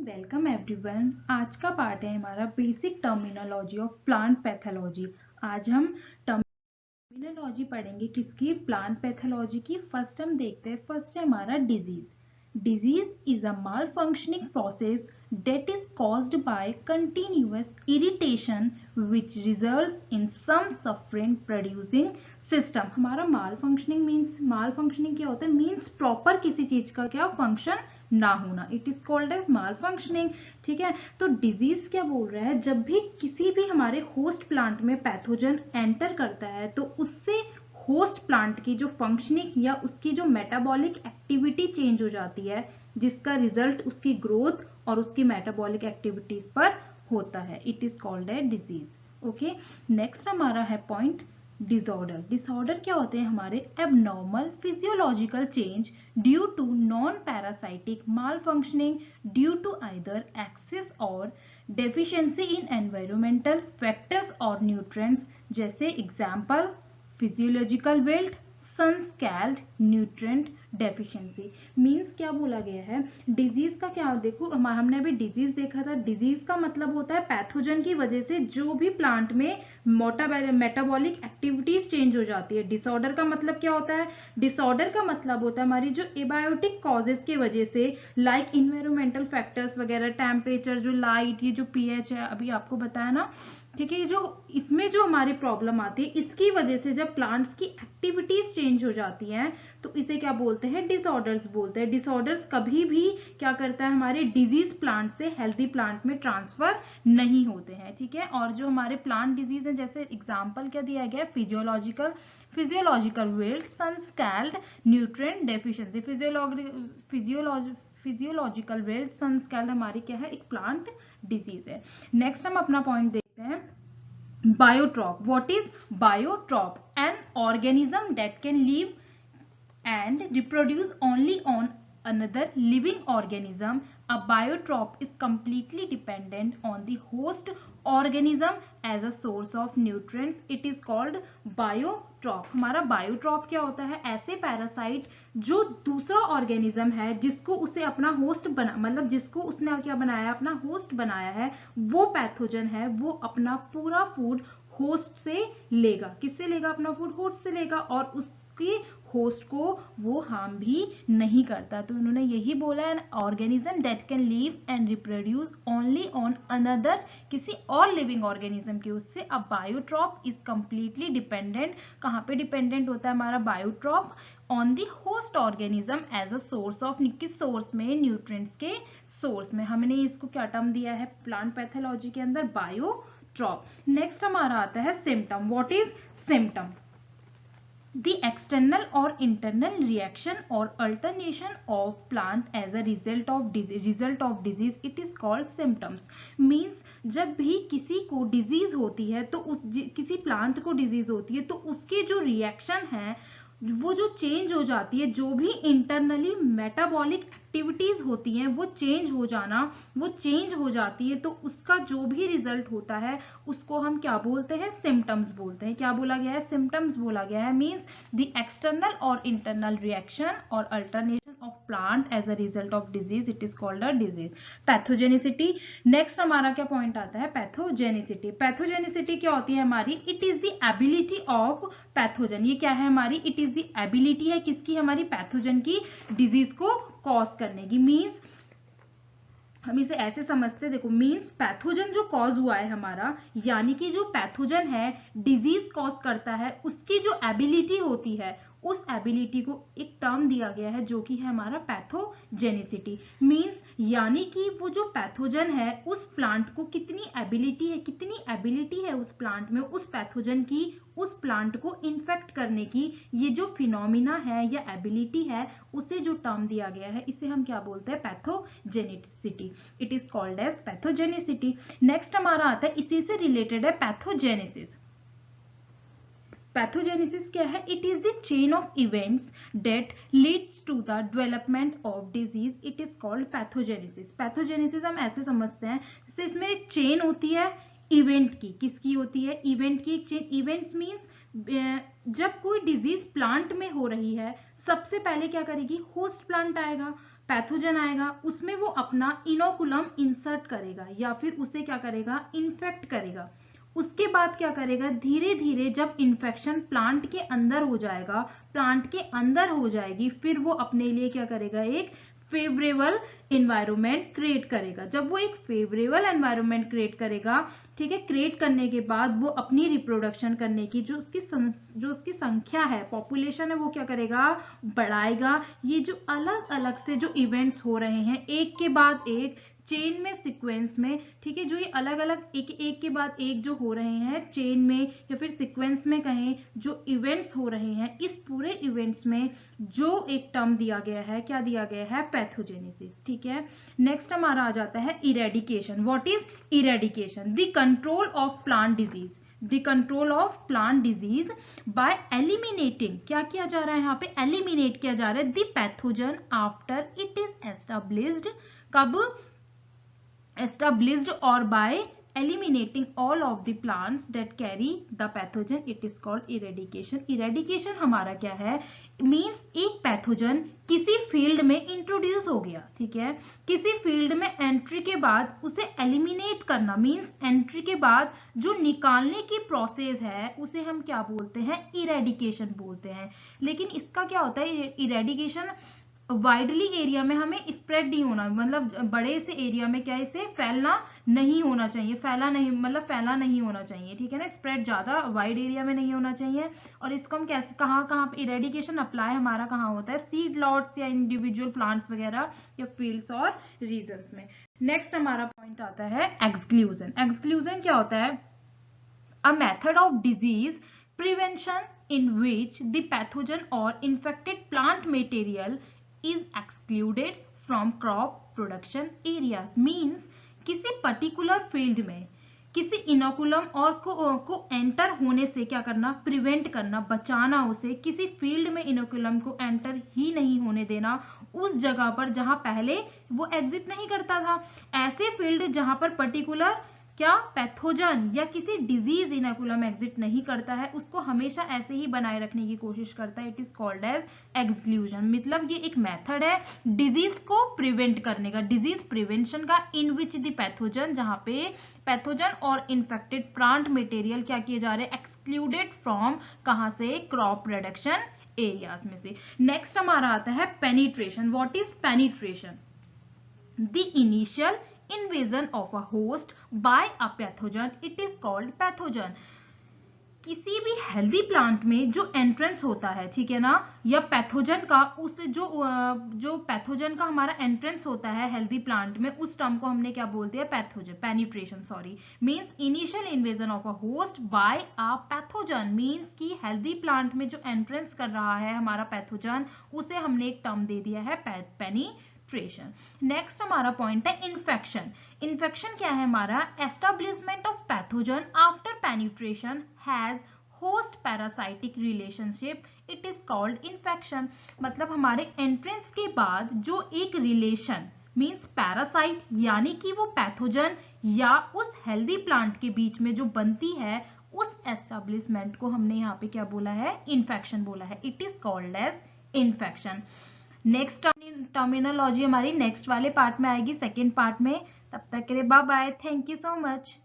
Welcome everyone. आज का part है हमारा basic terminology of plant pathology. आज हम टर्मिनोलॉजी पढ़ेंगे किसकी, प्लांट पैथोलॉजी की। फर्स्ट हम देखते हैं, फर्स्ट है हमारा disease. Disease is a mall functioning process that is caused by continuous irritation which results in some suffering producing system। हमारा माल फंक्शनिंग मीन्स, माल फंक्शनिंग क्या होता है, मीन्स प्रॉपर किसी चीज का क्या फंक्शन ना होना, it is called as malfunctioning. ठीक है, तो डिजीज क्या बोल रहा है, जब भी किसी भी हमारे होस्ट प्लांट में पैथोजन एंटर करता है तो उससे होस्ट प्लांट की जो फंक्शनिंग या उसकी जो मेटाबॉलिक एक्टिविटी चेंज हो जाती है, जिसका रिजल्ट उसकी ग्रोथ और उसकी मेटाबॉलिक एक्टिविटीज पर होता है, it is called a disease. Okay, next हमारा है पॉइंट डिसऑर्डर। डिसऑर्डर क्या होते हैं, हमारे abnormal physiological change due to non parasitic malfunctioning due to either excess और डेफिशिएंसी इन एनवायरमेंटल फैक्टर्स और न्यूट्रिएंट्स। जैसे example physiological wilt, sunscald, nutrient deficiency. Means क्या बोला गया है, डिजीज का क्या, देखो हमने अभी डिजीज देखा था। डिजीज का मतलब होता है पैथोजन की वजह से जो भी प्लांट में मेटाबॉलिक एक्टिविटीज चेंज हो जाती है। डिसऑर्डर का मतलब क्या होता है, डिसऑर्डर का मतलब होता है हमारी जो एबायोटिक कॉजेज की वजह से, लाइक इन्वायरमेंटल फैक्टर्स वगैरह, टेम्परेचर, जो लाइट, ये जो पीएच है अभी आपको बताया ना। ठीक है, ये जो इसमें जो हमारी प्रॉब्लम आती है, इसकी वजह से जब प्लांट्स की एक्टिविटीज चेंज हो जाती हैं तो इसे क्या बोलते हैं, डिसऑर्डर्स बोलते हैं। डिसऑर्डर्स कभी भी क्या करता है, हमारे डिजीज प्लांट से हेल्दी प्लांट में ट्रांसफर नहीं होते हैं। ठीक है, और जो हमारे प्लांट डिजीज है, जैसे एग्जांपल क्या दिया गया, physiological wilt, sunscald, nutrient deficiency. Physiological wilt, sunscald हमारी क्या है, एक प्लांट डिजीज है। नेक्स्ट हम अपना पॉइंट देखते हैं, biotroph. What is biotroph? An organism that can live and reproduce only on another living organism. A biotrop is completely dependent on the host organism as a source of nutrients. It is called biotrop। हमारा बायोट्रॉप क्या होता है, ऐसे parasite जो दूसरा organism है जिसको उसे अपना होस्ट बना, मतलब जिसको उसने क्या बनाया, अपना होस्ट बनाया है, वो पैथोजन है, वो अपना पूरा फूड होस्ट से लेगा। किससे लेगा, अपना फूड होस्ट से लेगा, और उसके होस्ट को वो हार्म भी नहीं करता। तो उन्होंने यही बोला है, organism that can live and reproduce only on another, किसी और लिविंग ऑर्गेनिज्म के उससे। अब बायोट्रॉप इज कंप्लीटली डिपेंडेंट, कहाँ पे डिपेंडेंट होता है हमारा biotroph, on the host organism as a source of, किस सोर्स में, न्यूट्रिएंट्स के सोर्स में। हमने इसको क्या टर्म दिया है प्लांट पैथोलॉजी के अंदर, बायोट्रॉप। नेक्स्ट हमारा आता है symptom. What is symptom? The external or internal reaction or alternation of plant as a result of disease, it is called symptoms। means जब भी किसी को डिजीज होती है तो किसी प्लांट को डिजीज होती है तो उसके जो रिएक्शन है, वो जो चेंज हो जाती है, जो भी इंटरनली मेटाबॉलिक एक्टिविटीज होती हैं वो चेंज हो जाना, वो चेंज हो जाती है, तो उसका जो भी रिजल्ट होता है उसको हम क्या बोलते हैं, सिम्टम्स बोलते हैं। क्या बोला गया है, सिम्टम्स बोला गया है। मीन्स द एक्सटर्नल और इंटरनल रिएक्शन और alternation of plant as a result of disease, it is called a disease. Pathogenicity. Next हमारा क्या पॉइंट आता है, पैथोजेनिसिटी। पैथोजेनिसिटी क्या होती है हमारी, it is the ability of pathogen. ये क्या है हमारी, इट इज द एबिलिटी है किसकी, हमारी पैथोजन की, डिजीज को कॉज करने की। मीन्स हम इसे ऐसे समझते, देखो मीन्स पैथोजन जो कॉज हुआ है हमारा, यानी कि जो पैथोजन है डिजीज कॉज करता है, उसकी जो एबिलिटी होती है, उस एबिलिटी को एक टर्म दिया गया है जो कि है हमारा पैथोजेनिसिटी। मीन्स यानी कि वो जो पैथोजन है उस प्लांट को कितनी एबिलिटी है, कितनी एबिलिटी है उस प्लांट में, उस पैथोजन की उस प्लांट को इन्फेक्ट करने की, ये जो फिनोमिना है या एबिलिटी है, उसे जो टर्म दिया गया है, इसे हम क्या बोलते हैं, pathogenicity. It is called as pathogenicity. Next हमारा आता है, इसी से रिलेटेड है पैथोजेनेसिस। पैथोजेनेसिस क्या है, it is the chain of events that leads to the development of disease, it is called pathogenesis. Pathogenesis हम ऐसे समझते हैं, जैसे इसमें एक चेन होती है इवेंट की, किसकी होती है, इवेंट की एक चेन। इवेंट्स मीन्स जब कोई डिजीज प्लांट में हो रही है, सबसे पहले क्या करेगी, होस्ट प्लांट आएगा, पैथोजन आएगा, उसमें वो अपना इनोकुलम इंसर्ट करेगा या फिर उसे क्या करेगा, इन्फेक्ट करेगा। उसके बाद क्या करेगा, धीरे धीरे जब इन्फेक्शन प्लांट के अंदर हो जाएगा, प्लांट के अंदर हो जाएगी, फिर वो अपने लिए क्या करेगा, एक फेवरेबल एनवायरनमेंट क्रिएट करेगा। जब वो एक फेवरेबल एनवायरनमेंट क्रिएट करेगा, ठीक है, क्रिएट करने के बाद वो अपनी रिप्रोडक्शन करने की जो उसकी संख्या है, पॉपुलेशन है, वो क्या करेगा, बढ़ाएगा। ये जो अलग अलग से जो इवेंट्स हो रहे हैं एक के बाद एक चेन में, सीक्वेंस में, ठीक है, जो ये अलग अलग एक के बाद एक जो हो रहे हैं चेन में या फिर सीक्वेंस में कहें, जो इवेंट्स हो रहे हैं, इस पूरे इवेंट्स में जो एक टर्म दिया गया है, क्या दिया गया है, पैथोजेनेसिस। ठीक है, नेक्स्ट हमारा आ जाता है eradication. What is eradication? The control of plant disease, the control of plant disease bye eliminating, क्या किया जा रहा है यहाँ पे, एलिमिनेट किया जा रहा है the pathogen after it is established, कब, established or by eliminating all of the plants that carry the pathogen, it is called eradication. eradication हमारा क्या है, मीन्स एक पैथोजन किसी फील्ड में इंट्रोड्यूस हो गया, ठीक है, किसी फील्ड में एंट्री के बाद उसे एलिमिनेट करना, मीन्स एंट्री के बाद जो निकालने की प्रोसेस है उसे हम क्या बोलते हैं, इरेडिकेशन बोलते हैं। लेकिन इसका क्या होता है, इरेडिकेशन वाइडली एरिया में हमें स्प्रेड नहीं होना, मतलब बड़े से एरिया में क्या इसे फैलना नहीं होना चाहिए, फैला नहीं, मतलब फैला नहीं होना चाहिए, ठीक है ना, स्प्रेड ज्यादा वाइड एरिया में नहीं होना चाहिए। और इसको हम कैसे, कहाँ कहाँ पे इरेडिकेशन अप्लाई हमारा कहाँ होता है, सीड लॉट्स या इंडिविजुअल प्लांट्स वगैरह या फील्ड्स और रीजन्स में। नेक्स्ट हमारा पॉइंट आता है एक्सक्लूजन। एक्सक्लूजन क्या होता है, a method of disease prevention in which the pathogen or infected plant material is excluded from crop production areas, means किसी पर्टिकुलर फील्ड में किसी इनोकुलम और को एंटर होने से क्या करना, प्रिवेंट करना, बचाना उसे, किसी फील्ड में इनोकुलम को एंटर ही नहीं होने देना उस जगह पर जहां पहले वो एग्जिट नहीं करता था। ऐसे फील्ड जहां पर पर्टिकुलर क्या, पैथोजन या किसी डिजीज इनोकुलम एग्जिट नहीं करता है, उसको हमेशा ऐसे ही बनाए रखने की कोशिश करता है, it is called as exclusion. मतलब ये एक मेथड है डिजीज को प्रिवेंट करने का, डिजीज प्रिवेंशन का, इन विच द पैथोजन, जहां पे पैथोजन और इन्फेक्टेड प्लांट मटेरियल क्या किए जा रहे हैं, एक्सक्लूडेड फ्रॉम, कहां से, क्रॉप प्रोडक्शन एरियाज में से। नेक्स्ट हमारा आता है penetration. What is penetration? The initial invasion of a host by a pathogen, it is called pathogen। किसी भी हेल्दी प्लांट में जो एंट्रेंस होता है, ठीक है ना, या पैथोजन का, उस जो पैथोजन का हमारा एंट्रेंस होता है हेल्दी प्लांट में, उस टर्म को हमने क्या बोलते हैं, pathogen, penetration, sorry, means initial invasion of a host bye a pathogen, means कि हेल्दी प्लांट में जो एंट्रेंस कर रहा है हमारा पैथोजन, उसे हमने एक टर्म दे दिया है पेनिट्रेशन। नेक्स्ट हमारा पॉइंट है इन्फेक्शन। इन्फेक्शन क्या है हमारा, establishment of pathogen after penetration has host parasitic relationship, it is called infection. मतलब हमारे एंट्रेंस के बाद जो एक रिलेशन, मींस पैरासाइट, यानी कि वो पैथोजन या उस हेल्दी प्लांट के बीच में जो बनती है, उस एस्टेब्लिशमेंट को हमने यहाँ पे क्या बोला है, इन्फेक्शन बोला है, it is called as infection. Next terminology हमारी नेक्स्ट वाले पार्ट में आएगी, सेकेंड पार्ट में। तब तक के लिए bye bye, thank you so much.